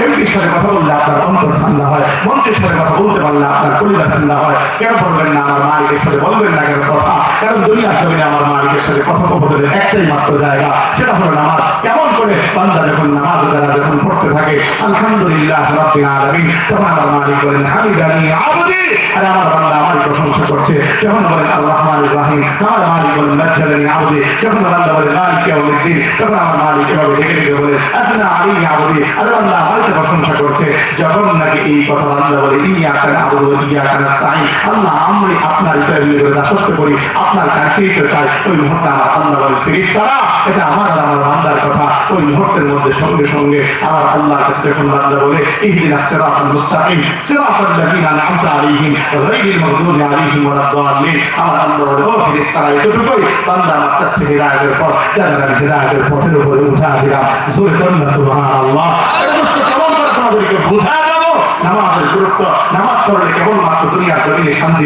এমপির সাথে কথা বললে আপনার অন্তর ঠান্ডা হয়, মন্ত্রীর সাথে কথা বলতে পারলে আপনার কলিজা ঠান্ডা হয়। কেন বলবেন না আমার মালিকের সাথে বলবেন না কেন কথা? কারণ দুনিয়ার জমিনে আমার মালিকের সাথে কথোপকথনের একটাই মাত্র জায়গা, সেটা হলো নামাজ। কেমন করে বান্দা যখন নামাজ তারা যখন পড়তে থাকে আলহামদুলিল্লাহ রাব্বিল আলামিন, তখন আমার মালিক বলেন হামিদানি আবদি, আর আমার বান্দা আমার প্রশংসা করছে। যখন বলেন আর রহমানির রহিম, আমার মালিক বলেন নাজ্জালানি আবদি। যখন বান্দা বলে মালিক ইয়াউমিদ্দিন, তখন আমার মালিক এভাবে ডেকে ডেকে বলে আসনা আলাইহি আবদি, আর বান্দা আমার প্রশংসা করছে। যখন নাকি এই কথা বান্দা বলে ইয়াকা না'বুদু ওয়া ইয়াকা নাস্তাঈন, আল্লাহ আমি আপনার ইবাদতের দাসত্ব করি, আপনার কাছেই তো চাই, ওই মুহূর্তে আমার আল্লাহ বলে ফেরেশতারা এটা আমার বান্দার কথা। ওই মুহূর্তের মধ্যে সঙ্গে সঙ্গে আমার আল্লাহর কাছে যখন বান্দা বলে ইহদিনাস সিরাতাল মুস্তাকিম সিরাতাল লাযিনা আন'আমতা আলাইহিম গায়রিল মাগদুবি আলাইহিম ওয়ালাদ-দাল্লিন, আমার আল্লাহ বলে ও ফেরেশতারা এতটুকুই বান্দা আমার কাছে হিদায়াতের পথ, যারা হিদায়াতের পথের উপরে উঠা দিলাম। জোরে করুন সুবহানাল্লাহ। এটা বুঝতে কেমন করে তোমাদেরকে বোঝা গেল নামাজের গুরুত্ব। নামাজ পড়লে কেবলমাত্র দুনিয়ার জমিনে শান্তি